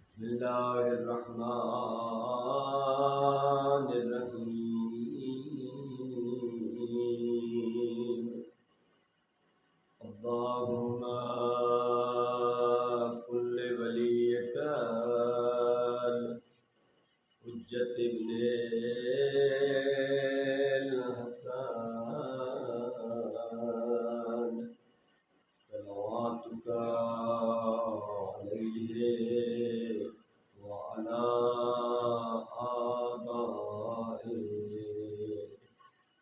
بسم اللہ الرحمن الرحیم اللہم کل ولیک حجت ابن الحسن صلواتک علیہ وعلى آبائه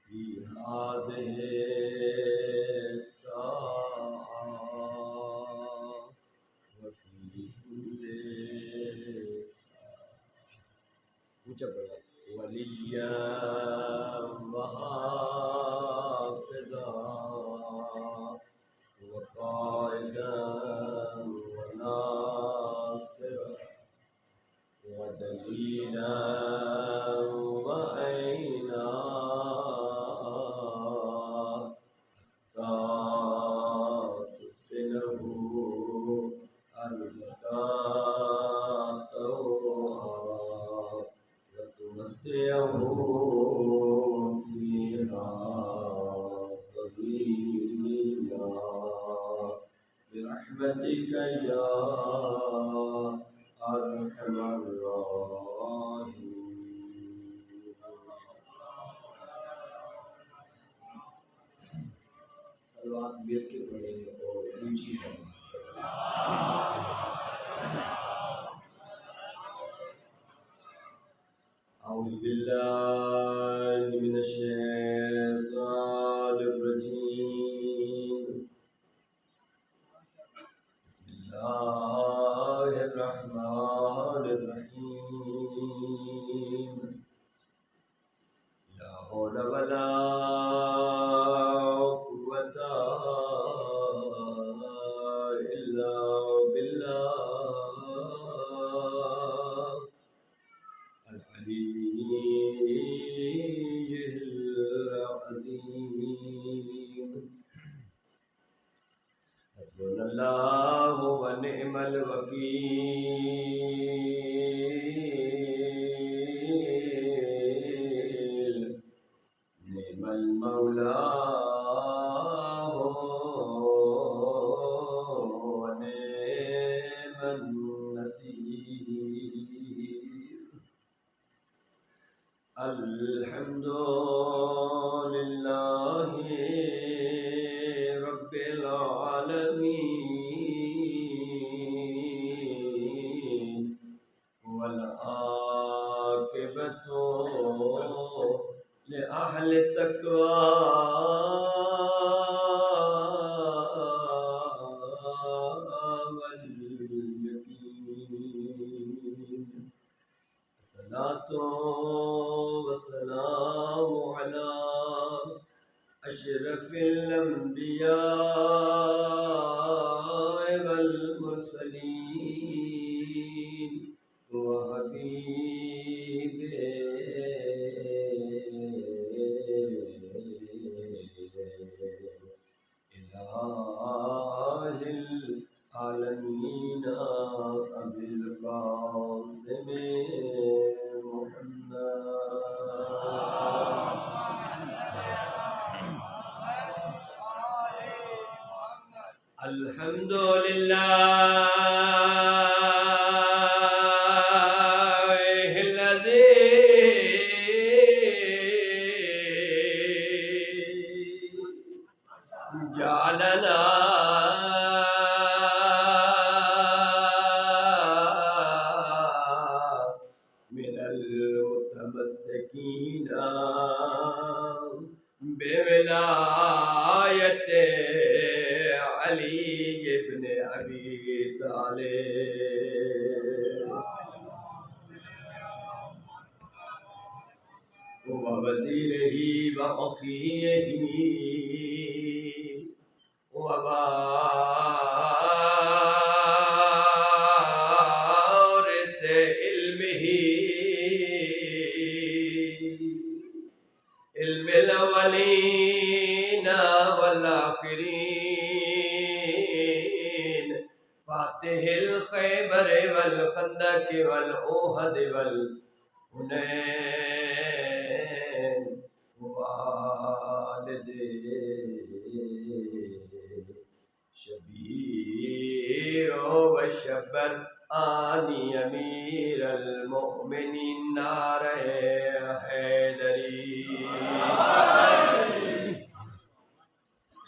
في هذه الساعة وفي كل ساعة وليا وحافظا وقائدا وناصرا ودليلا وعينا حتى تسكنه الزكاة وتمتعه فيها طويلا برحمتك يا ارحم الراحمين. صلوات بیت کے پڑھیں اور اونچی صلوات. اعوذ باللہ من الشیطان الرجیم. بسم اللہ الرحمن الرحیم. لا حول ولا قوة إلا بالله العلي العظيم. حسبنا الله ونعم الوكيل نعم المولى ونعم النصير. الحمد لله رب العالمين والعاقبة لأهل التقوى واليقين. الصلاة والسلام على أشرف الأنبياء والمرسلين وحبيب إله العالمين أبي القاسم محمد. الحمد لله الذي جعلنا أبي طالب ووزيره وأخيه ووارث علمه علم الأولين والآخرين فاتح الخيبر والخندق والأحد والحنين والد شبیر وشبر آنی امیر المؤمنین نعرہ حیدری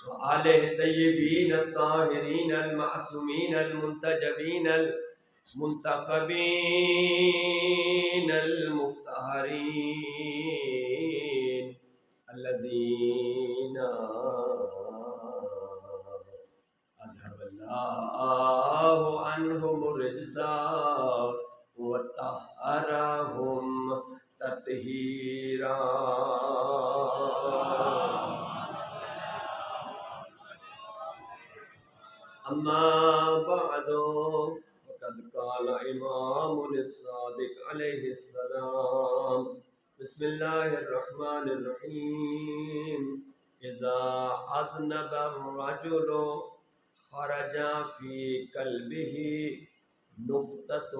وآلہ الطیبین الطاہرین المعصومین المنتجبین المنتخبین المطہرین الذین اذهب الله عنهم الرجس وطهرهم تطهيرا أما بعد فقد قال إمام الصادق عليه السلام بسم الله الرحمن الرحيم إذا أذنب الرجل خرج في قلبه نقطة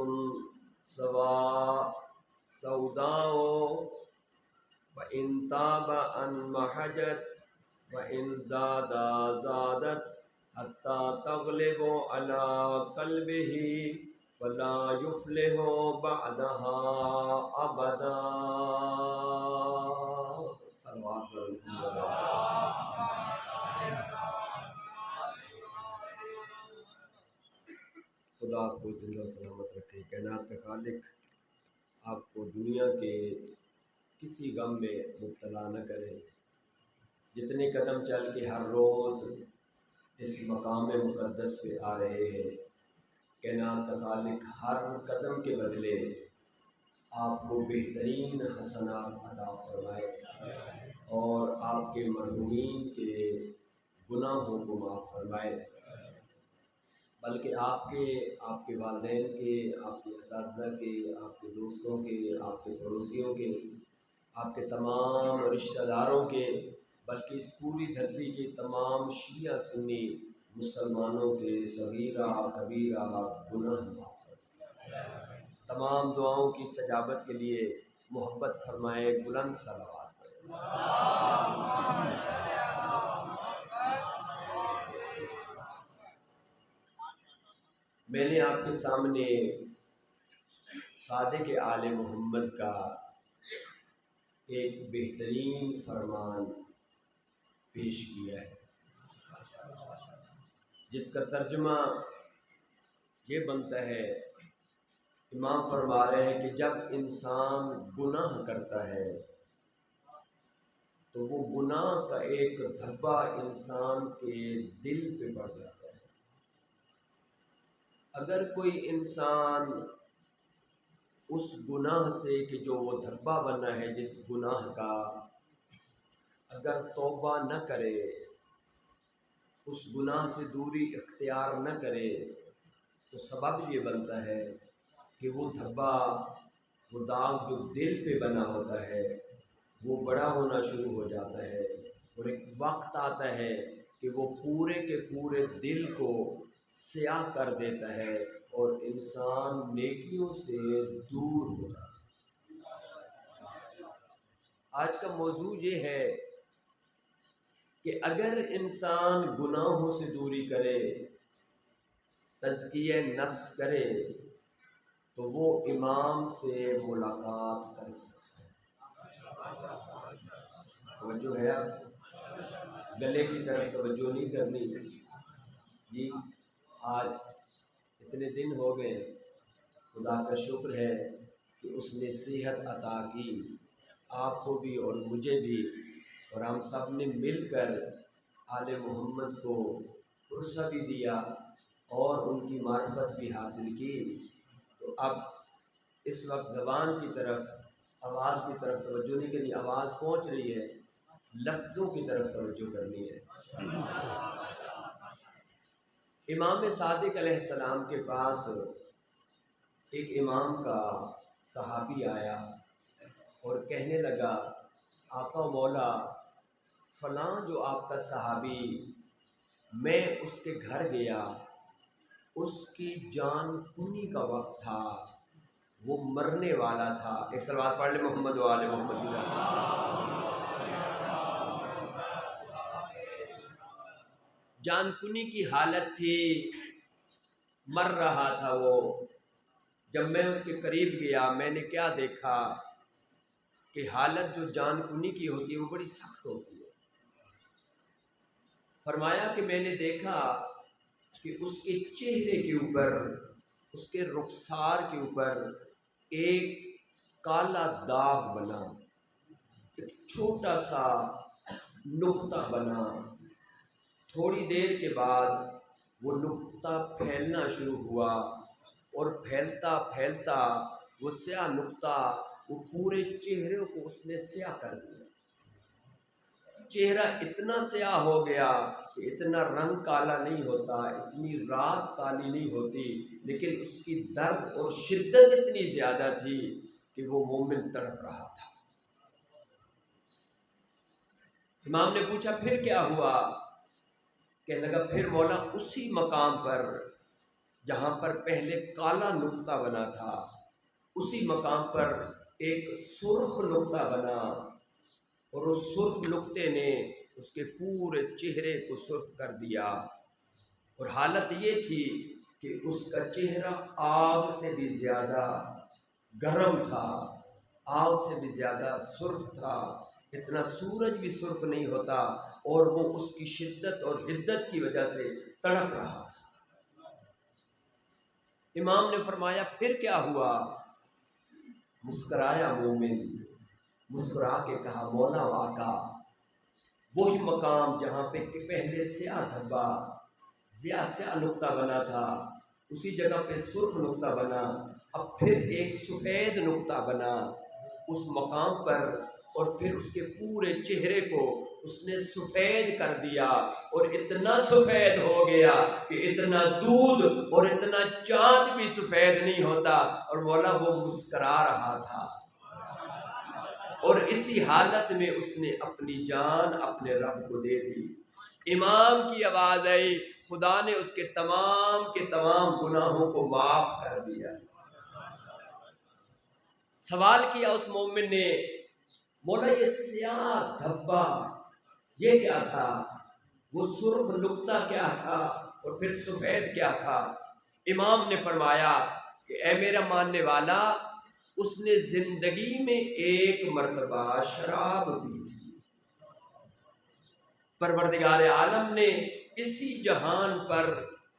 سوداء وإن تاب عن محجت وإن زادت حتى تغلب على قلبه فلا يفلح بعدها أبدا صلوات خدا آپ کو زندہ سلامت رکھے۔ کائنات کا خالق آپ کو دنیا کے کسی غم میں مبتلا نہ کرے۔ جتنے قدم چل کے ہر روز اس مقام مقدس پہ آ رہے ہیں، کائنات کا خالق ہر قدم کے بدلے آپ کو بہترین حسنات عطا فرمائے اور آپ کے مرحومین کے گناہوں کو معاف فرمائے، بلکہ آپ کے والدین کے، آپ کے اساتذہ کے، آپ کے دوستوں کے، آپ کے پڑوسیوں کے، آپ کے تمام رشتہ داروں کے، بلکہ اس پوری دھرتی کے تمام شیعہ سنی مسلمانوں کے صغیرہ کبیرہ گناہ معاف فرمائے۔ تمام دعاؤں کی استجابت کے لیے محبت فرمائے، بلند صلوات پڑھیں۔ میں نے آپ کے سامنے صادق آل محمد کا ایک بہترین فرمان پیش کیا ہے، جس کا ترجمہ یہ بنتا ہے، امام فرما رہے ہیں کہ جب انسان گناہ کرتا ہے تو وہ گناہ کا ایک دھبا انسان کے دل پہ پڑ جاتا ہے۔ اگر کوئی انسان اس گناہ سے کہ جو وہ دھبا بنا ہے جس گناہ کا، اگر توبہ نہ کرے، اس گناہ سے دوری اختیار نہ کرے، تو سبب یہ بنتا ہے کہ وہ دھبا، وہ داغ جو دل پہ بنا ہوتا ہے وہ بڑا ہونا شروع ہو جاتا ہے، اور ایک وقت آتا ہے کہ وہ پورے کے پورے دل کو سیاہ کر دیتا ہے اور انسان نیکیوں سے دور ہو جاتا ہے۔ آج کا موضوع یہ ہے کہ اگر انسان گناہوں سے دوری کرے، تزکیہ نفس کرے، تو وہ امام سے ملاقات کر سکتا ہے۔ توجہ ہے؟ آپ گلے کی طرف توجہ نہیں کرنی جی۔ آج اتنے دن ہو گئے، خدا کا شکر ہے کہ اس نے صحت عطا کی، آپ کو بھی اور مجھے بھی، اور ہم سب نے مل کر آل محمد کو پرسہ بھی دیا اور ان کی معرفت بھی حاصل کی، تو اب اس وقت زبان کی طرف، آواز کی طرف توجہ نہیں کرنی، آواز پہنچ رہی ہے، لفظوں کی طرف توجہ کرنی ہے۔ امام صادق علیہ السلام کے پاس ایک امام کا صحابی آیا اور کہنے لگا، آقا مولا فلاں جو آپ کا صحابی، میں اس کے گھر گیا، اس کی جان کنی کا وقت تھا، وہ مرنے والا تھا۔ ایک صلوات پڑھ لے محمد و آل محمد کی۔ جان کنی کی حالت تھی، مر رہا تھا وہ۔ جب میں اس کے قریب گیا، میں نے کیا دیکھا کہ حالت جو جان کنی کی ہوتی ہے وہ بڑی سخت ہوتی ہے۔ فرمایا کہ میں نے دیکھا کہ اس کے چہرے کے اوپر، اس کے رخسار کے اوپر ایک کالا داغ بنا، ایک چھوٹا سا نقطہ بنا۔ تھوڑی دیر کے بعد وہ نقطہ پھیلنا شروع ہوا، اور پھیلتا پھیلتا وہ سیاہ نقطہ وہ پورے چہرے کو اس نے سیاہ کر دیا۔ چہرہ اتنا سیاہ ہو گیا کہ اتنا رنگ کالا نہیں ہوتا، اتنی رات کالی نہیں ہوتی، لیکن اس کی درد اور شدت اتنی زیادہ تھی کہ وہ مومن تڑپ رہا تھا۔ امام نے پوچھا پھر کیا ہوا؟ کہنے لگا پھر مولا اسی مقام پر جہاں پر پہلے کالا نقطہ بنا تھا، اسی مقام پر ایک سرخ نقطہ بنا، اور اس سرخ نقطے نے اس کے پورے چہرے کو سرخ کر دیا، اور حالت یہ تھی کہ اس کا چہرہ آگ سے بھی زیادہ گرم تھا، آگ سے بھی زیادہ سرخ تھا، اتنا سورج بھی سرخ نہیں ہوتا، اور وہ اس کی شدت اور حدت کی وجہ سے تڑپ رہا تھا۔ امام نے فرمایا پھر کیا ہوا؟ مسکرایا مومن، مسکرا کے کہا مولا آقا وہی مقام جہاں پہ پہلے سیاہ دھبا، سیاہ نقطہ بنا تھا، اسی جگہ پہ سرخ نقطہ بنا، اب پھر ایک سفید نقطہ بنا اس مقام پر، اور پھر اس کے پورے چہرے کو اس نے سفید کر دیا، اور اتنا سفید ہو گیا کہ اتنا دودھ اور اتنا چاند بھی سفید نہیں ہوتا، اور مولا وہ مسکرا رہا تھا، اور اسی حالت میں اس نے اپنی جان اپنے رب کو دے دی۔ امام کی آواز آئی، خدا نے اس کے تمام کے تمام گناہوں کو معاف کر دیا۔ سوال کیا اس مومن نے، مولا یہ سیاہ دھبا یہ کیا تھا؟ وہ سرخ نقطہ کیا تھا؟ اور پھر سفید کیا تھا؟ امام نے فرمایا کہ اے میرا ماننے والا، اس نے زندگی میں ایک مرتبہ شراب پی تھی، پروردگار عالم نے اسی جہان پر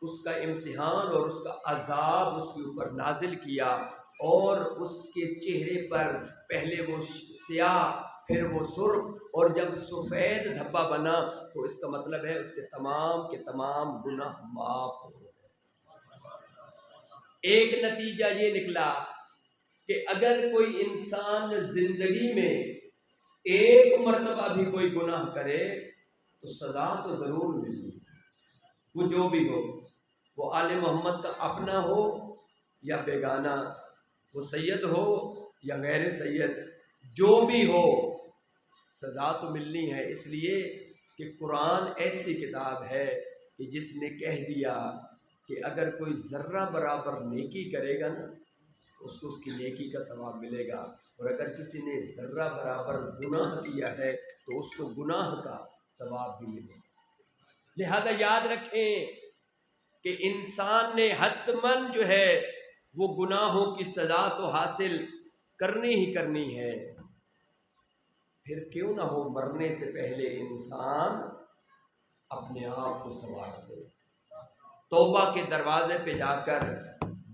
اس کا امتحان اور اس کا عذاب اس کے اوپر نازل کیا، اور اس کے چہرے پر پہلے وہ سیاہ پھر وہ سرخ، اور جب سفید دھبا بنا تو اس کا مطلب ہے اس کے تمام گناہ معاف ہو گئے۔ ایک نتیجہ یہ نکلا کہ اگر کوئی انسان زندگی میں ایک مرتبہ بھی کوئی گناہ کرے تو سزا تو ضرور ملے، وہ جو بھی ہو، وہ آل محمد کا اپنا ہو یا بیگانہ، وہ سید ہو یا غیر سید، جو بھی ہو سزا تو ملنی ہے۔ اس لیے کہ قرآن ایسی کتاب ہے کہ جس نے کہہ دیا کہ اگر کوئی ذرہ برابر نیکی کرے گا نا اس کو اس کی نیکی کا ثواب ملے گا، اور اگر کسی نے ذرہ برابر گناہ کیا ہے تو اس کو گناہ کا ثواب بھی ملے گا۔ لہذا یاد رکھیں کہ انسان نے حتماً جو ہے وہ گناہوں کی سزا تو حاصل کرنی ہی کرنی ہے، پھر کیوں نہ ہو مرنے سے پہلے انسان اپنے آپ کو سنوار دے، توبہ کے دروازے پہ جا کر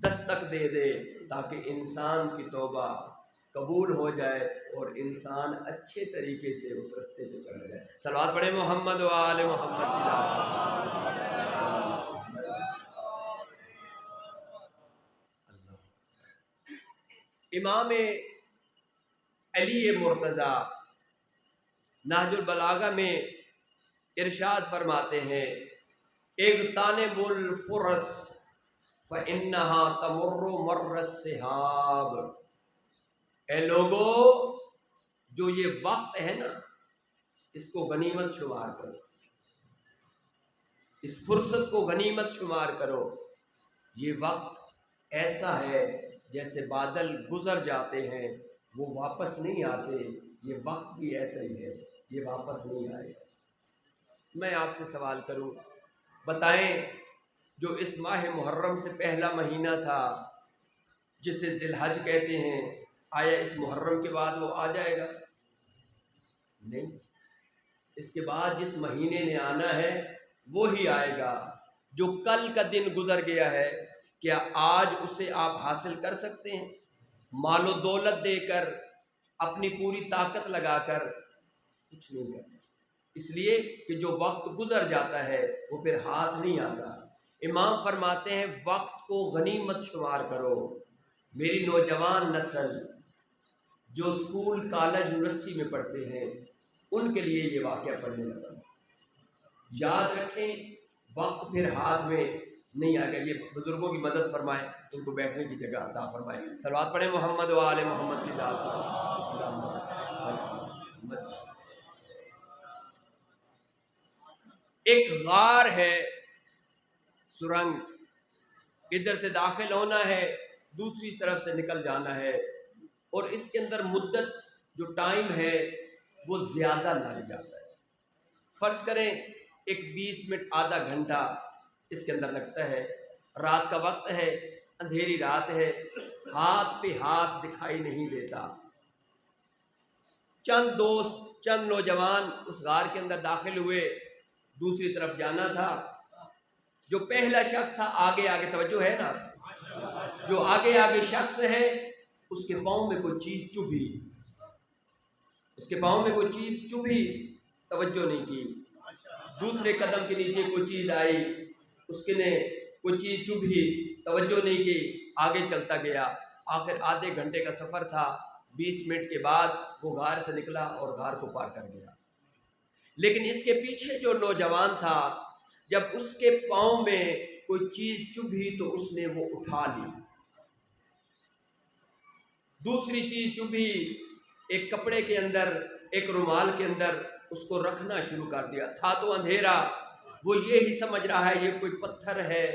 دستک دے دے، تاکہ انسان کی توبہ قبول ہو جائے اور انسان اچھے طریقے سے اس رستے پہ چل جائے۔ صلوات پڑھیں محمد و آل محمد۔ امام علی مرتضیٰ نہج البلاغہ میں ارشاد فرماتے ہیں، اغتنموا الفرص فإنها تمر مر السحاب۔ اے لوگو، جو یہ وقت ہے نا، اس کو غنیمت شمار کرو، اس فرصت کو غنیمت شمار کرو۔ یہ وقت ایسا ہے جیسے بادل گزر جاتے ہیں، وہ واپس نہیں آتے، یہ وقت بھی ایسا ہی ہے، یہ واپس نہیں آئے۔ میں آپ سے سوال کروں، بتائیں، جو اس ماہ محرم سے پہلا مہینہ تھا جسے ذی الحج کہتے ہیں، آیا اس محرم کے بعد وہ آ جائے گا؟ نہیں، اس کے بعد جس مہینے نے آنا ہے وہی آئے گا۔ جو کل کا دن گزر گیا ہے، کیا آج اسے آپ حاصل کر سکتے ہیں؟ مال و دولت دے کر، اپنی پوری طاقت لگا کر کچھ نہیں کر سکتے، اس لیے کہ جو وقت گزر جاتا ہے وہ پھر ہاتھ نہیں آتا۔ امام فرماتے ہیں وقت کو غنیمت شمار کرو۔ میری نوجوان نسل جو اسکول، کالج، یونیورسٹی میں پڑھتے ہیں، ان کے لیے یہ واقعہ پڑھنے لگا۔ یاد رکھیں، وقت پھر ہاتھ میں نہیں آئے گا۔ یہ بزرگوں کی مدد فرمائیں، ان کو بیٹھنے کی جگہ عطا فرمائیں۔ صلوات پڑھیں محمد و آل محمد کی ذات پر۔ ایک غار ہے، سرنگ، ادھر سے داخل ہونا ہے، دوسری طرف سے نکل جانا ہے، اور اس کے اندر مدت جو ٹائم ہے وہ زیادہ لگ جاتا ہے۔ فرض کریں ایک 20 منٹ، آدھا گھنٹہ اس کے اندر لگتا ہے۔ رات کا وقت ہے، اندھیری رات ہے، ہاتھ پہ ہاتھ دکھائی نہیں دیتا۔ چند دوست، چند نوجوان اس غار کے اندر داخل ہوئے، دوسری طرف جانا تھا۔ جو پہلا شخص تھا، آگے آگے، توجہ ہے نا، جو آگے آگے شخص ہے، اس کے پاؤں میں کوئی چیز چبھی، اس کے پاؤں میں کوئی چیز چبھی، توجہ نہیں کی۔ دوسرے قدم کے نیچے کوئی چیز آئی، اس کے نے کوئی چیز چبھی، توجہ نہیں کی، آگے چلتا گیا۔ آخر آدھے گھنٹے کا سفر تھا، 20 منٹ کے بعد وہ غار سے نکلا اور غار کو پار کر گیا۔ لیکن اس کے پیچھے جو نوجوان تھا، جب اس کے پاؤں میں کوئی چیز چبھی تو اس نے وہ اٹھا لی۔ دوسری چیز چبھی، ایک کپڑے کے اندر، ایک رومال کے اندر، اس کو رکھنا شروع کر دیا۔ تھا تو اندھیرا، وہ یہی سمجھ رہا ہے یہ کوئی پتھر ہے،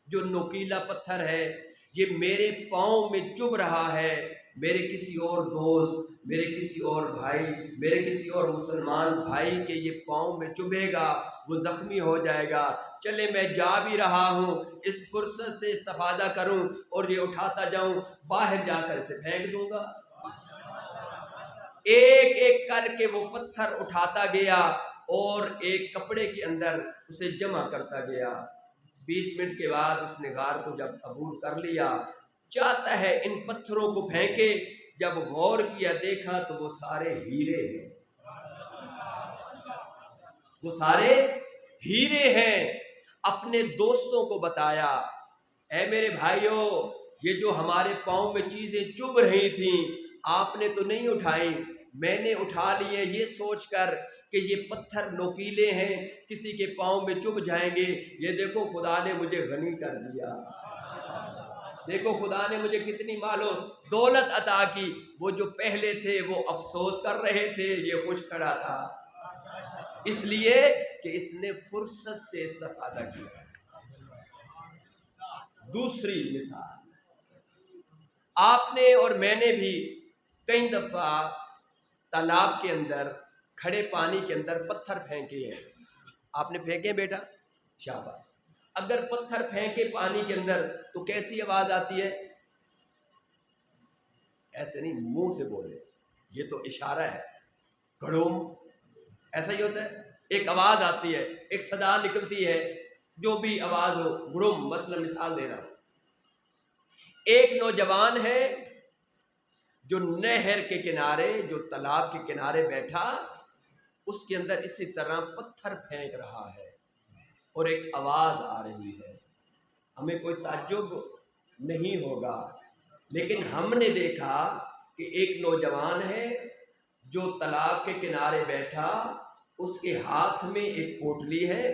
جو نوکیلا پتھر ہے، یہ میرے پاؤں میں چبھ رہا ہے، میرے کسی اور دوست، میرے کسی اور بھائی، میرے کسی اور مسلمان بھائی کے یہ پاؤں میں چبھے گا، وہ زخمی ہو جائے گا۔ چلے میں جا بھی رہا ہوں، اس فرصت سے استفادہ کروں اور یہ اٹھاتا جاؤں، باہر جا کر اسے پھینک دوں گا۔ ایک ایک کر کے وہ پتھر اٹھاتا گیا اور ایک کپڑے کے اندر اسے جمع کرتا گیا۔ 20 منٹ کے بعد اس نے غار کو جب عبور کر لیا، چاہتا ہے ان پتھروں کو پھینکے، جب غور کیا دیکھا تو وہ سارے ہیرے ہیں، وہ سارے ہیرے ہیں۔ اپنے دوستوں کو بتایا، اے میرے بھائیوں، یہ جو ہمارے پاؤں میں چیزیں چبھ رہی تھیں، آپ نے تو نہیں اٹھائی، میں نے اٹھا لیے، یہ سوچ کر کہ یہ پتھر نوکیلے ہیں، کسی کے پاؤں میں چبھ جائیں گے۔ یہ دیکھو خدا نے مجھے غنی کر دیا، دیکھو خدا نے مجھے کتنی مال و دولت عطا کی۔ وہ جو پہلے تھے وہ افسوس کر رہے تھے، یہ خوش کھڑا تھا، اس لیے کہ اس نے فرصت سے استفادہ کیا۔ دوسری مثال، آپ نے اور میں نے بھی کئی دفعہ تالاب کے اندر، کھڑے پانی کے اندر پتھر پھینکے ہیں۔ آپ نے پھینکے بیٹا؟ شاباش۔ اگر پتھر پھینکے پانی کے اندر تو کیسی آواز آتی ہے؟ ایسے نہیں، منہ سے بولے، یہ تو اشارہ ہے، گھڑوم، ایسا ہی ہوتا ہے، ایک آواز آتی ہے، ایک صدا نکلتی ہے، جو بھی آواز ہو، گھڑوم، مثلا مثال دے رہا ہوں۔ ایک نوجوان ہے جو نہر کے کنارے، جو تالاب کے کنارے بیٹھا، اس کے اندر اسی طرح پتھر پھینک رہا ہے اور ایک آواز آ رہی ہے۔ ہمیں کوئی تعجب نہیں ہوگا، لیکن ہم نے دیکھا کہ ایک نوجوان ہے جو تالاب کے کنارے بیٹھا، اس کے ہاتھ میں ایک پوٹلی ہے،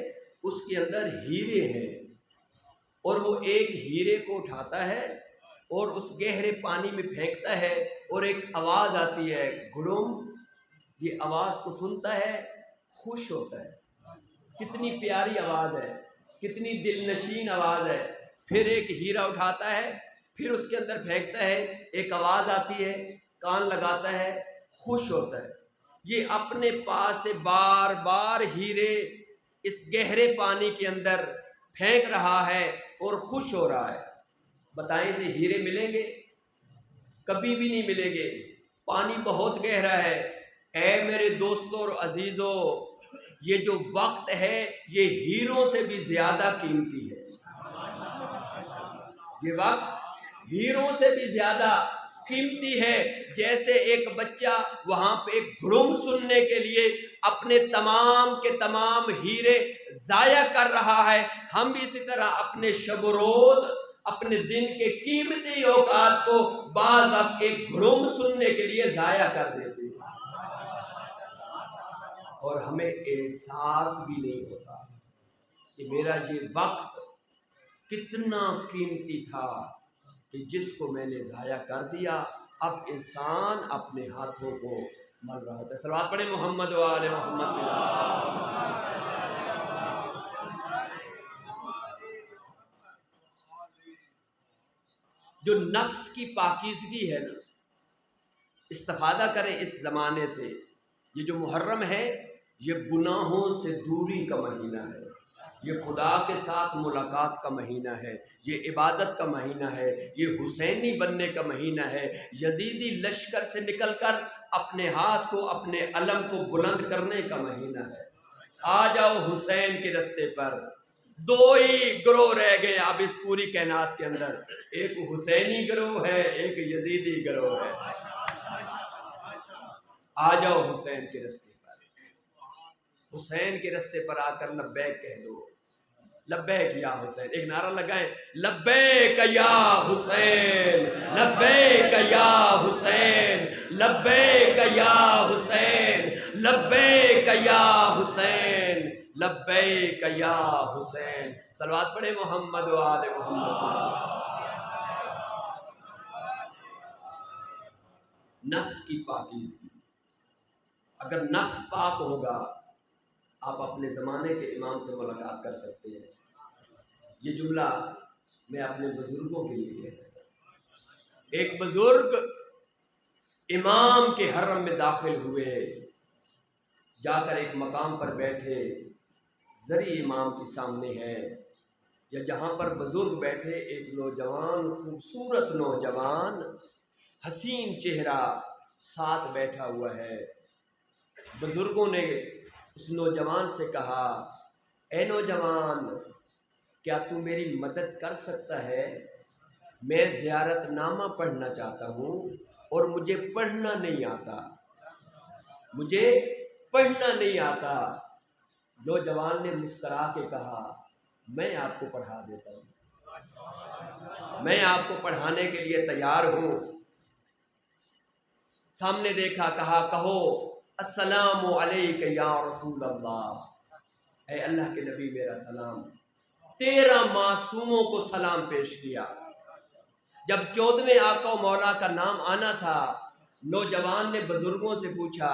اس کے اندر ہیرے ہیں، اور وہ ایک ہیرے کو اٹھاتا ہے اور اس گہرے پانی میں پھینکتا ہے، اور ایک آواز آتی ہے گڑوم، یہ آواز کو سنتا ہے، خوش ہوتا ہے۔ کتنی پیاری آواز ہے، کتنی دل نشین آواز ہے۔ پھر ایک ہیرا اٹھاتا ہے، پھر اس کے اندر پھینکتا ہے، ایک آواز آتی ہے، کان لگاتا ہے، خوش ہوتا ہے۔ یہ اپنے پاس سے بار بار ہیرے اس گہرے پانی کے اندر پھینک رہا ہے اور خوش ہو رہا ہے۔ بتائیں اسے ہیرے ملیں گے؟ کبھی بھی نہیں ملیں گے۔ پانی بہت گہرا ہے۔ اے میرے دوستوں اور عزیزوں، یہ جو وقت ہے یہ ہیروں سے بھی زیادہ قیمتی ہے۔ یہ وقت ہیروں سے بھی زیادہ قیمتی ہے۔ جیسے ایک بچہ وہاں پہ ایک گھڑوم سننے کے لیے اپنے تمام کے تمام ہیرے ضائع کر رہا ہے، ہم بھی اسی طرح اپنے شب و روز، اپنے دن کے قیمتی اوقات کو بعض وقت ایک گھڑوم سننے کے لیے ضائع کر دیتے ہیں، اور ہمیں احساس بھی نہیں ہوتا کہ میرا یہ وقت کتنا قیمتی تھا کہ جس کو میں نے ضائع کر دیا۔ اب انسان اپنے ہاتھوں کو مل رہا تھا۔ صلوات پڑھیں محمد و آل محمد۔ جو نفس کی پاکیزگی ہے نا، استفادہ کریں اس زمانے سے۔ یہ جو محرم ہے یہ گناہوں سے دوری کا مہینہ ہے، یہ خدا کے ساتھ ملاقات کا مہینہ ہے، یہ عبادت کا مہینہ ہے، یہ حسینی بننے کا مہینہ ہے، یزیدی لشکر سے نکل کر اپنے ہاتھ کو، اپنے علم کو بلند کرنے کا مہینہ ہے۔ آ جاؤ حسین کے رستے پر۔ دو ہی گروہ رہ گئے اب اس پوری کائنات کے اندر، ایک حسینی گروہ ہے، ایک یزیدی گروہ ہے۔ آ جاؤ حسین کے رستے پر، حسین کے رستے پر آ کر لبیک کہہ دو۔ لبیک یا حسین، ایک نعرہ لگائیں، لبیک یا حسین، لبیک یا حسین، لبیک یا حسین، لبیک یا حسین، لبیک یا حسین۔ صلوات پڑھیں محمد و آل محمد۔ نفس کی پاکیزگی، اگر نفس پاک ہوگا آپ اپنے زمانے کے امام سے ملاقات کر سکتے ہیں۔ یہ جملہ میں اپنے بزرگوں کے لیے کہتا ہوں۔ ایک بزرگ امام کے حرم میں داخل ہوئے، جا کر ایک مقام پر بیٹھے، زری امام کے سامنے ہے، یا جہاں پر بزرگ بیٹھے ایک نوجوان، خوبصورت نوجوان، حسین چہرہ ساتھ بیٹھا ہوا ہے۔ بزرگوں نے اس نوجوان سے کہا، اے نوجوان، کیا تو میری مدد کر سکتا ہے؟ میں زیارت نامہ پڑھنا چاہتا ہوں اور مجھے پڑھنا نہیں آتا، مجھے پڑھنا نہیں آتا۔ نوجوان نے مسکرا کے کہا، میں آپ کو پڑھا دیتا ہوں، میں آپ کو پڑھانے کے لیے تیار ہوں۔ سامنے دیکھا، کہا، کہو السلام علیک یا رسول اللہ، اے اللہ کے نبی میرا سلام۔ 13 معصوموں کو سلام پیش کیا۔ جب 14ویں آقا و مولا کا نام آنا تھا، نوجوان نے بزرگوں سے پوچھا،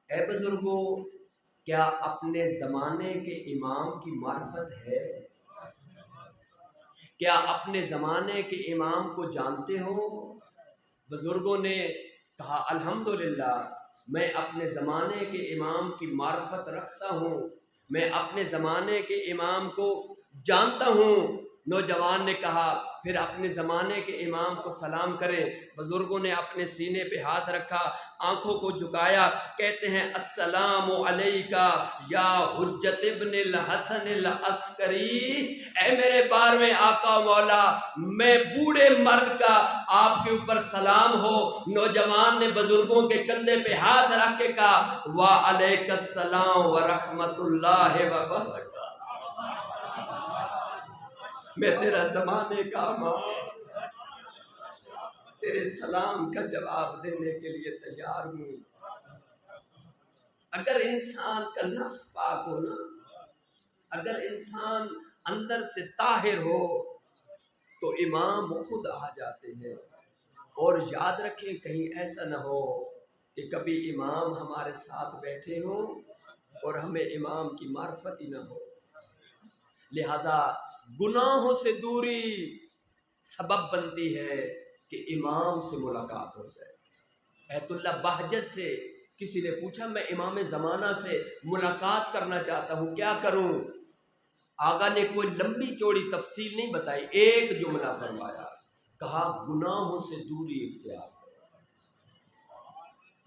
اے بزرگوں، کیا اپنے زمانے کے امام کی معرفت ہے؟ کیا اپنے زمانے کے امام کو جانتے ہو؟ بزرگوں نے کہا، الحمدللہ، میں اپنے زمانے کے امام کی معرفت رکھتا ہوں، میں اپنے زمانے کے امام کو جانتا ہوں۔ نوجوان نے کہا، پھر اپنے زمانے کے امام کو سلام کریں۔ بزرگوں نے اپنے سینے پہ ہاتھ رکھا، آنکھوں کو جھکایا، کہتے ہیں، السلام علیکہ یا حجت ابن الحسن العسکری، اے میرے 12ویں آقا مولا، میں بوڑھے مرد کا آپ کے اوپر سلام ہو۔ نوجوان نے بزرگوں کے کندھے پہ ہاتھ رکھ کے کہا، وعلیک السلام ورحمۃ اللہ وبرکاتہ، میں تیرا زمانے کا امام۔ تیرے سلام کا جواب دینے کے لیے تیار ہوں۔ اگر انسان کا نفس پاک ہو نا، اگر انسان اندر سے طاہر ہو تو امام خود آ جاتے ہیں۔ اور یاد رکھیں کہیں ایسا نہ ہو کہ کبھی امام ہمارے ساتھ بیٹھے ہوں اور ہمیں امام کی معرفت ہی نہ ہو۔ لہذا گناہوں سے دوری سبب بنتی ہے کہ امام سے ملاقات ہو جائے۔ ایت اللہ بہجت سے کسی نے پوچھا میں امام زمانہ سے ملاقات کرنا چاہتا ہوں، کیا کروں؟ آقا نے کوئی لمبی چوڑی تفصیل نہیں بتائی، ایک جملہ فرمایا، کہا گناہوں سے دوری اختیار کرو۔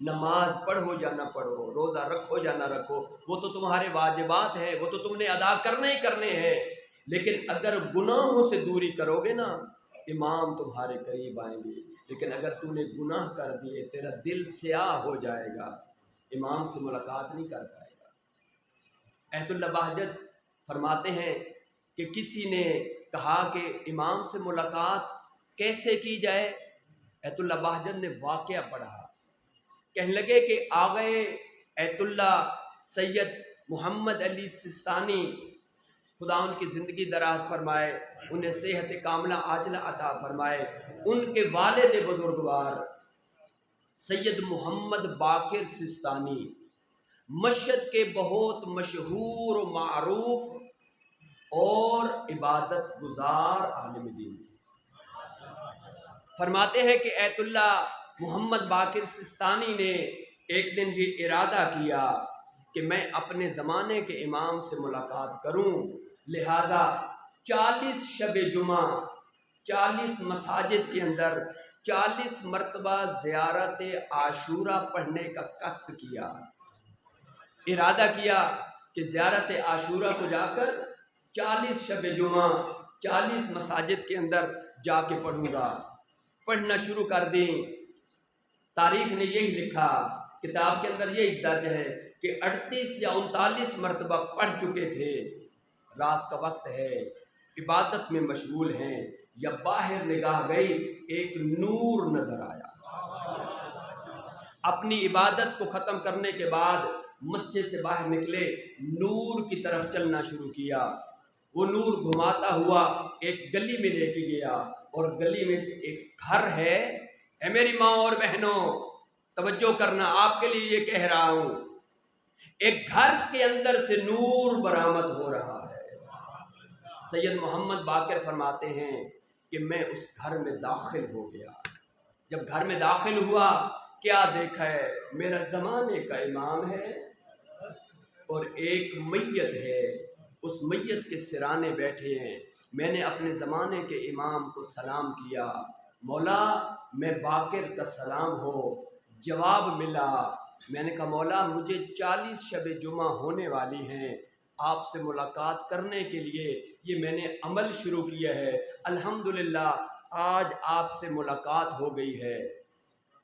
نماز پڑھو یا نہ پڑھو، روزہ رکھو یا نہ رکھو، وہ تو تمہارے واجبات ہیں، وہ تو تم نے ادا کرنے ہی کرنے ہیں، لیکن اگر گناہوں سے دوری کرو گے نا امام تمہارے قریب آئیں گے۔ لیکن اگر تم نے گناہ کر دیے تیرا دل سیاہ ہو جائے گا، امام سے ملاقات نہیں کر پائے گا۔ ایت اللہ بہجت فرماتے ہیں کہ کسی نے کہا کہ امام سے ملاقات کیسے کی جائے؟ ایت اللہ بہجت نے واقعہ پڑھا، کہنے لگے کہ آگئے ایت اللہ سید محمد علی سستانی خدا ان کی زندگی دراز فرمائے، انہیں صحت کاملہ عاجلہ عطا فرمائے، ان کے والد بزرگوار سید محمد باقر سستانی مشہد کے بہت مشہور و معروف اور عبادت گزار عالم دین تھے۔ فرماتے ہیں کہ ایت اللہ محمد باقر سستانی نے ایک دن یہ ارادہ کیا کہ میں اپنے زمانے کے امام سے ملاقات کروں، لہٰذا 40 شب جمعہ 40 مساجد کے اندر 40 مرتبہ زیارت عاشورہ پڑھنے کا قصد کیا، ارادہ کیا کہ زیارت عاشورہ کو جا کر 40 شب جمعہ 40 مساجد کے اندر جا کے پڑھوں گا۔ پڑھنا شروع کر دیں، تاریخ نے یہی لکھا، کتاب کے اندر یہی درج ہے کہ 38 یا 39 مرتبہ پڑھ چکے تھے۔ رات کا وقت ہے، عبادت میں مشغول ہیں، یا باہر نگاہ گئی ایک نور نظر آیا۔ اپنی عبادت کو ختم کرنے کے بعد مسجد سے باہر نکلے، نور کی طرف چلنا شروع کیا۔ وہ نور گھماتا ہوا ایک گلی میں لے کے گیا، اور گلی میں سے ایک گھر ہے، اے میری ماں اور بہنوں توجہ کرنا، آپ کے لیے یہ کہہ رہا ہوں، ایک گھر کے اندر سے نور برآمد ہو رہا ہے۔ سید محمد باقر فرماتے ہیں کہ میں اس گھر میں داخل ہو گیا۔ جب گھر میں داخل ہوا کیا دیکھا ہے؟ میرا زمانے کا امام ہے اور ایک میت ہے، اس میت کے سرانے بیٹھے ہیں۔ میں نے اپنے زمانے کے امام کو سلام کیا، مولا میں باقر کا سلام ہو؟ جواب ملا، میں نے کہا مولا مجھے 40 شب جمعہ ہونے والی ہیں، آپ سے ملاقات کرنے کے لیے یہ میں نے عمل شروع کیا ہے، الحمدللہ آج آپ سے ملاقات ہو گئی ہے۔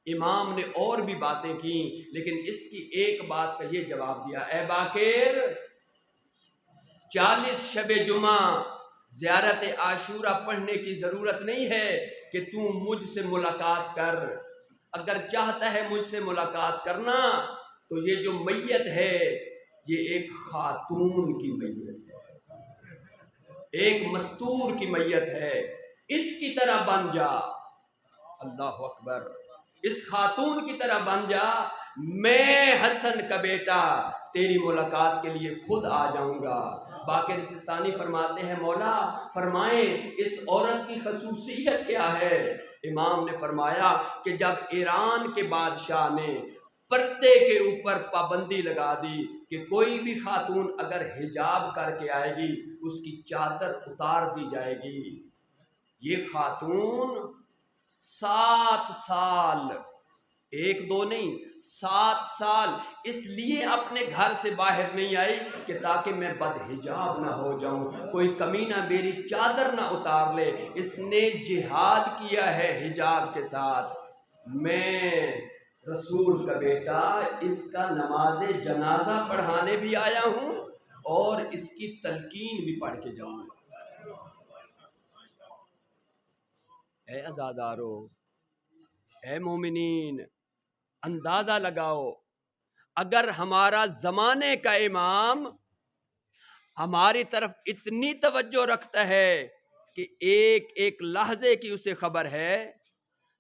امام نے اور بھی باتیں کی، لیکن اس کی ایک بات کا یہ جواب دیا، اے باقر 40 شب جمعہ زیارت عاشورہ پڑھنے کی ضرورت نہیں ہے کہ تو مجھ سے ملاقات کر، اگر چاہتا ہے مجھ سے ملاقات کرنا تو یہ جو میت ہے یہ ایک خاتون کی میت ہے، ایک مستور کی میت ہے، اس کی طرح بن جا۔ اللہ اکبر، اس خاتون کی طرح بن جا، میں حسن کا بیٹا تیری ملاقات کے لیے خود آ جاؤں گا۔ باقر سستانی فرماتے ہیں مولا فرمائیں اس عورت کی خصوصیت کیا ہے؟ امام نے فرمایا کہ جب ایران کے بادشاہ نے پردے کے اوپر پابندی لگا دی کہ کوئی بھی خاتون اگر حجاب کر کے آئے گی اس کی چادر اتار دی جائے گی، یہ خاتون 7 سال، ایک دو نہیں 7 سال اس لیے اپنے گھر سے باہر نہیں آئی کہ تاکہ میں بد حجاب نہ ہو جاؤں، کوئی کمینہ میری چادر نہ اتار لے۔ اس نے جہاد کیا ہے حجاب کے ساتھ۔ میں رسول کا بیٹا اس کا نماز جنازہ پڑھانے بھی آیا ہوں اور اس کی تلقین بھی پڑھ کے جاؤں گا۔ اے عزادارو، اے مومنین اندازہ لگاؤ، اگر ہمارا زمانے کا امام ہماری طرف اتنی توجہ رکھتا ہے کہ ایک ایک لحظے کی اسے خبر ہے،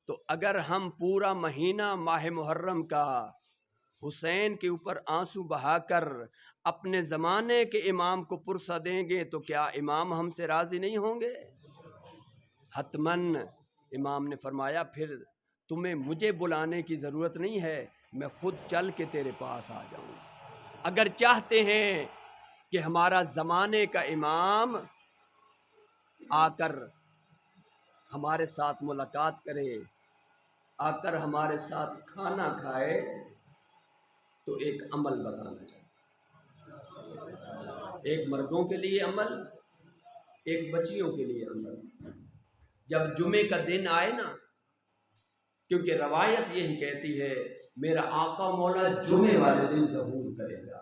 تو اگر ہم پورا مہینہ ماہ محرم کا حسین کے اوپر آنسو بہا کر اپنے زمانے کے امام کو پرسہ دیں گے تو کیا امام ہم سے راضی نہیں ہوں گے؟ حتماً امام نے فرمایا پھر تمہیں مجھے بلانے کی ضرورت نہیں ہے، میں خود چل کے تیرے پاس آ جاؤں۔ اگر چاہتے ہیں کہ ہمارا زمانے کا امام آ کر ہمارے ساتھ ملاقات کرے، آ کر ہمارے ساتھ کھانا کھائے، تو ایک عمل بتانا چاہیے۔ ایک مردوں کے لیے عمل، ایک بچیوں کے لیے عمل۔ جب جمعے کا دن آئے نا، کیونکہ روایت یہی کہتی ہے میرا آقا مولا جمعے والے دن ظہور کرے گا۔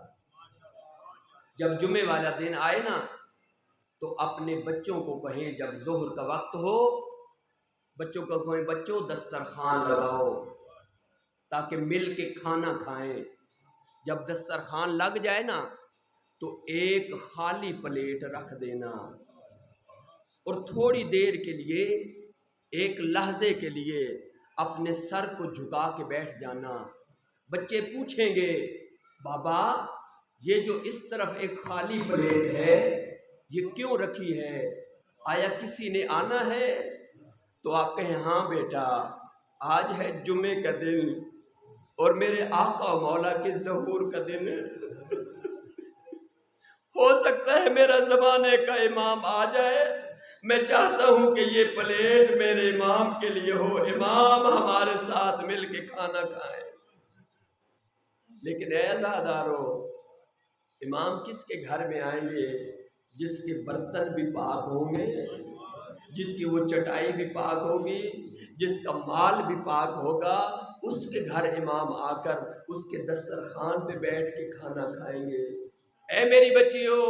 جب جمعے والا دن آئے نا تو اپنے بچوں کو کہیں جب ظہر کا وقت ہو، بچوں کو کہیں بچوں دسترخوان لگاؤ تاکہ مل کے کھانا کھائیں۔ جب دسترخوان لگ جائے نا تو ایک خالی پلیٹ رکھ دینا اور تھوڑی دیر کے لیے، ایک لحظے کے لیے اپنے سر کو جھکا کے بیٹھ جانا۔ بچے پوچھیں گے بابا یہ جو اس طرف ایک خالی پلیٹ ہے یہ کیوں رکھی ہے؟ آیا کسی نے آنا ہے؟ تو آپ کہیں ہاں بیٹا آج ہے جمعے کا دن اور میرے آقا مولا کے ظہور کا دن ہے۔ ہو سکتا ہے میرا زمانے کا امام آ جائے، میں چاہتا ہوں کہ یہ پلیٹ میرے امام کے لیے ہو، امام ہمارے ساتھ مل کے کھانا کھائیں۔ لیکن اے عزادارو، امام کس کے گھر میں آئیں گے؟ جس کے برتن بھی پاک ہوں گے، جس کی وہ چٹائی بھی پاک ہوگی، جس کا مال بھی پاک ہوگا، اس کے گھر امام آ کر اس کے دسترخوان پہ بیٹھ کے کھانا کھائیں گے۔ اے میری بچیوں،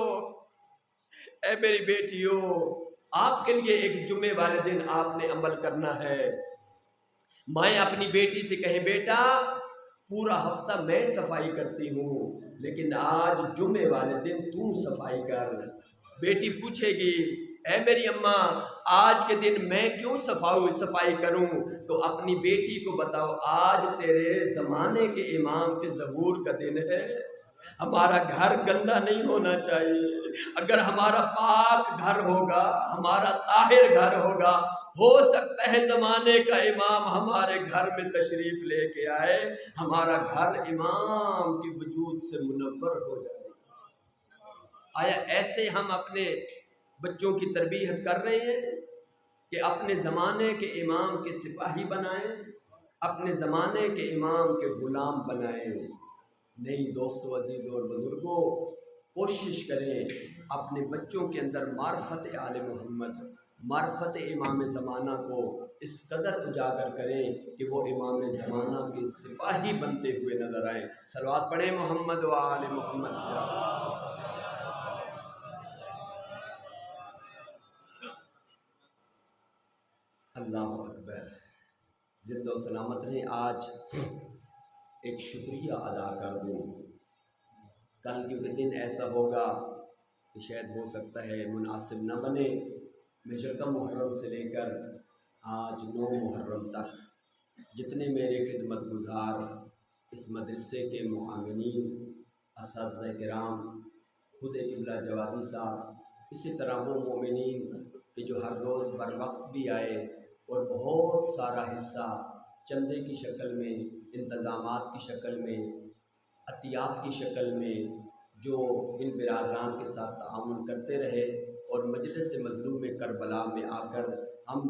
اے میری بیٹیوں، آپ کے لیے ایک جمعے والے دن آپ نے عمل کرنا ہے۔ مائیں اپنی بیٹی سے کہیں بیٹا پورا ہفتہ میں صفائی کرتی ہوں لیکن آج جمعے والے دن تو صفائی کر۔ بیٹی پوچھے گی اے میری اماں آج کے دن میں کیوں صفائی کروں؟ تو اپنی بیٹی کو بتاؤ آج تیرے زمانے کے امام کے ظہور کا دن ہے، ہمارا گھر گندا نہیں ہونا چاہیے۔ اگر ہمارا پاک گھر ہوگا، ہمارا طاہر گھر ہوگا، ہو سکتا ہے زمانے کا امام ہمارے گھر میں تشریف لے کے آئے، ہمارا گھر امام کی وجود سے منور ہو جائے۔ آیا ایسے ہم اپنے بچوں کی تربیت کر رہے ہیں کہ اپنے زمانے کے امام کے سپاہی بنائیں، اپنے زمانے کے امام کے غلام بنائیں؟ نہیں دوستو، عزیزوں اور بزرگوں، کوشش کریں اپنے بچوں کے اندر معرفت آل محمد، معرفت امام زمانہ کو اس قدر اجاگر کریں کہ وہ امام زمانہ کے سپاہی بنتے ہوئے نظر آئیں۔ صلوات پڑھیں محمد و آل محمد۔ اللہ اکبر، زندہ و سلامت رہیں۔ آج ایک شکریہ ادا کر دوں، کل کیونکہ دن ایسا ہوگا کہ شاید ہو سکتا ہے مناسب نہ بنے۔ میں یکم محرم سے لے کر آج 9 محرم تک جتنے میرے خدمت گزار اس مدرسے کے معاونین، اساتذہ کرام، خود قبلہ جوادی صاحب، اسی طرح وہ مومنین کہ جو ہر روز بر وقت بھی آئے اور بہت سارا حصہ چندے کی شکل میں، انتظامات کی شکل میں، عطیات کی شکل میں جو ان برادران کے ساتھ تعاون کرتے رہے، اور مجلس مظلوم کربلا میں آ کر ہم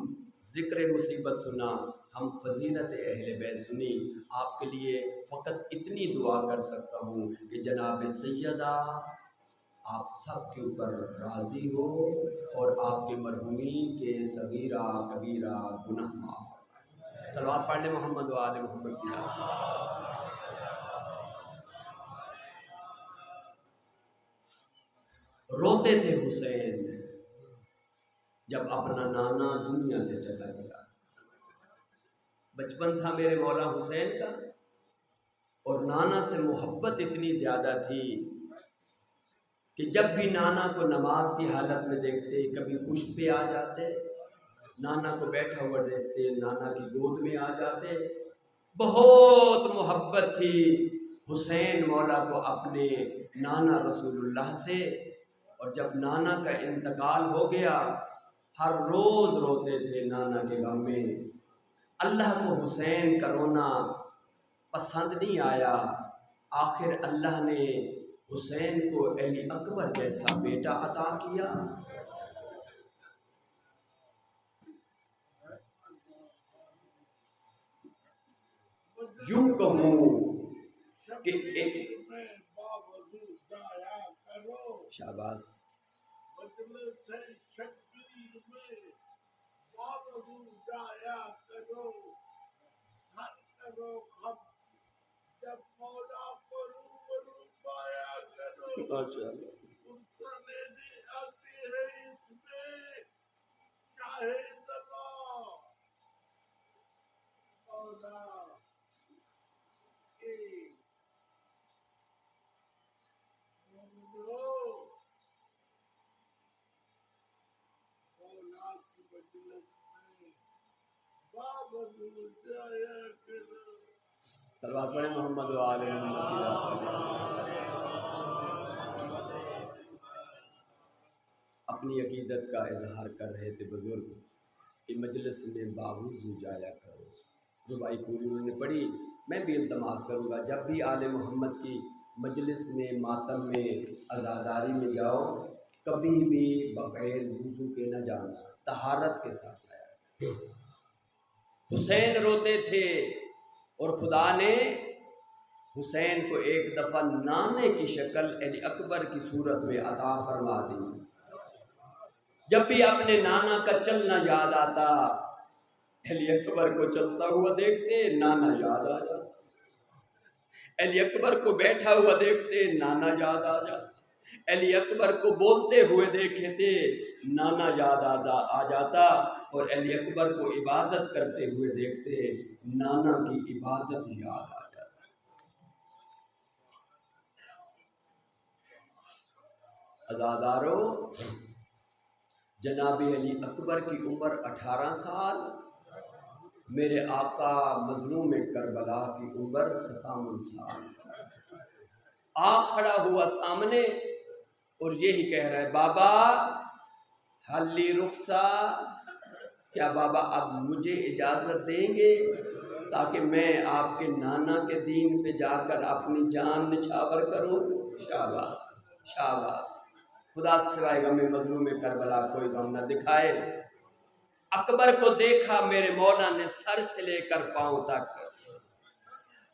ذکر مصیبت سنا، ہم فضیلت اہل بیت سنی۔ آپ کے لیے فقط اتنی دعا کر سکتا ہوں کہ جناب سیدہ آپ سب کے اوپر راضی ہو اور آپ کے مرحومین کے صغیرہ کبیرہ گناہ معاف۔ صلوات پڑھ لیں محمد و آل محمد کی ذات۔ روتے تھے حسین جب اپنا نانا دنیا سے چلا گیا، بچپن تھا میرے مولا حسین کا، اور نانا سے محبت اتنی زیادہ تھی کہ جب بھی نانا کو نماز کی حالت میں دیکھتے، کبھی پشت پہ آ جاتے، نانا کو بیٹھا ہوا دیکھتے نانا کی گود میں آ جاتے۔ بہت محبت تھی حسین مولا کو اپنے نانا رسول اللہ سے، اور جب نانا کا انتقال ہو گیا ہر روز روتے تھے نانا کے غم میں۔ اللہ کو حسین کا رونا پسند نہیں آیا، آخر اللہ نے حسین کو علی اکبر جیسا بیٹا عطا کیا۔ یوں کہوں کہ شاباش، صلوات پڑھیں محمد و آل محمد۔ اپنی عقیدت کا اظہار کر رہے تھے بزرگ کہ مجلس میں باوضو جایا کرو۔ ربائی پوری انہوں نے پڑھی، میں بھی التماس کروں گا جب بھی آل محمد کی مجلس میں، ماتم میں، عزاداری میں جاؤ، کبھی بھی بغیر وضو کے نہ جانا، طہارت کے ساتھ جایا۔ حسین روتے تھے اور خدا نے حسین کو ایک دفعہ نانے کی شکل علی اکبر کی صورت میں عطا فرما دی۔ جب بھی اپنے نانا کا چلنا یاد آتا، علی اکبر کو چلتا ہوا دیکھتے نانا یاد آ جاتا، علی اکبر کو بیٹھا ہوا دیکھتے نانا یاد آ جاتا، علی اکبر کو بولتے ہوئے دیکھتے نانا یاد آ جاتا، اور علی اکبر کو عبادت کرتے ہوئے دیکھتے نانا کی عبادت یاد آ جاتی۔ عزادارو، جناب علی اکبر کی عمر 18 سال، میرے آقا مظلوم کربلا کی عمر 57 سال۔ آ کھڑا ہوا سامنے اور یہی کہہ رہا ہے، بابا حلی رخصا، کیا بابا اب مجھے اجازت دیں گے تاکہ میں آپ کے نانا کے دین پہ جا کر اپنی جان نچھاور کروں؟ شاباش شاباش، خدا سوائے غم مظلوم کربلا کوئی غم نہ دکھائے۔ اکبر کو دیکھا میرے مولا نے سر سے لے کر پاؤں تک۔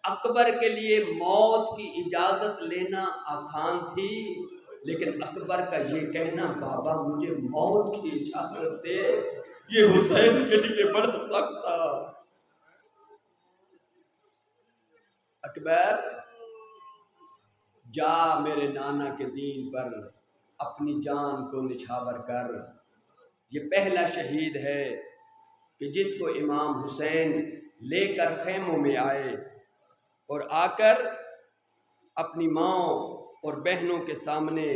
اکبر کے لیے موت کی اجازت لینا آسان تھی، لیکن اکبر کا یہ کہنا بابا مجھے موت کی اجازت دے، یہ حسین کے لیے بڑا سخت تھا۔ اکبر جا میرے نانا کے دین پر اپنی جان کو نچھاور کر۔ یہ پہلا شہید ہے کہ جس کو امام حسین لے کر خیموں میں آئے اور آ کر اپنی ماں اور بہنوں کے سامنے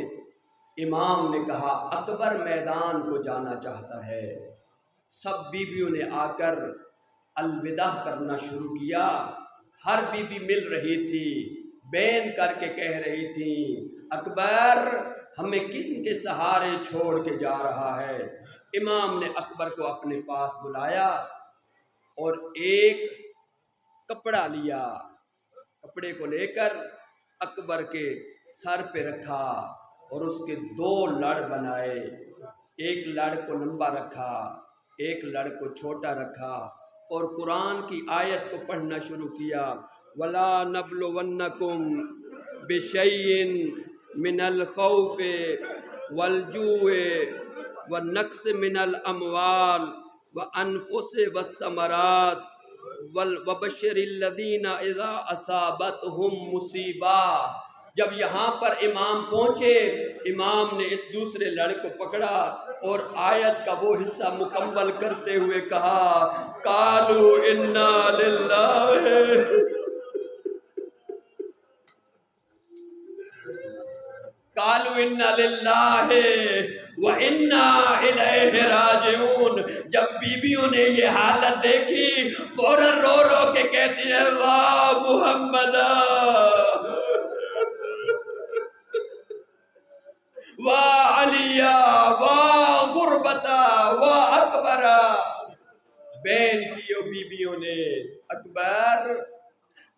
امام نے کہا اکبر میدان کو جانا چاہتا ہے۔ سب بیویوں نے آ کر الوداع کرنا شروع کیا، ہر بیوی مل رہی تھی، بین کر کے کہہ رہی تھی اکبر ہمیں کس کے سہارے چھوڑ کے جا رہا ہے۔ امام نے اکبر کو اپنے پاس بلایا اور ایک کپڑا لیا، کپڑے کو لے کر اکبر کے سر پہ رکھا اور اس کے 2 لڑ بنائے، ایک لڑ کو لمبا رکھا، ایک لڑ کو چھوٹا رکھا، اور قرآن کی آیت کو پڑھنا شروع کیا، وَلَا نَبْلُوَنَّكُمْ بِشَيْءٍ مِّنَ الْخَوْفِ وَالْجُوعِ وَالنَّقْصِ مِنَ الْأَمْوَالِ وَأَنفُسِ وَالثَّمَرَاتِ وَبَشِّرِ الَّذِينَ إِذَا أَصَابَتْهُمْ مُصِیبَةٌ جب یہاں پر امام پہنچے، امام نے اس دوسرے لڑکے کو پکڑا اور آیت کا وہ حصہ مکمل کرتے ہوئے کہا، قالوا انا للہ قالوا انا للہ وانا الیہ راجعون۔ جب بیویوں نے یہ حالت دیکھی فوراً رو رو کے کہتی ہے، واہ محمد، واہ علی، واہ غربتا، واہ اکبر۔ بین کیو بیویوں نے، اکبر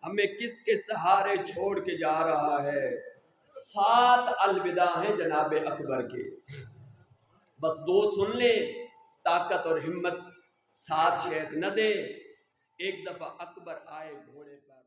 ہمیں کس کے سہارے چھوڑ کے جا رہا ہے؟ 7 الوداع ہیں جناب اکبر کے، بس 2 سن لیں، طاقت اور ہمت ساتھ شاید نہ دے۔ ایک دفعہ اکبر آئے گھوڑے پر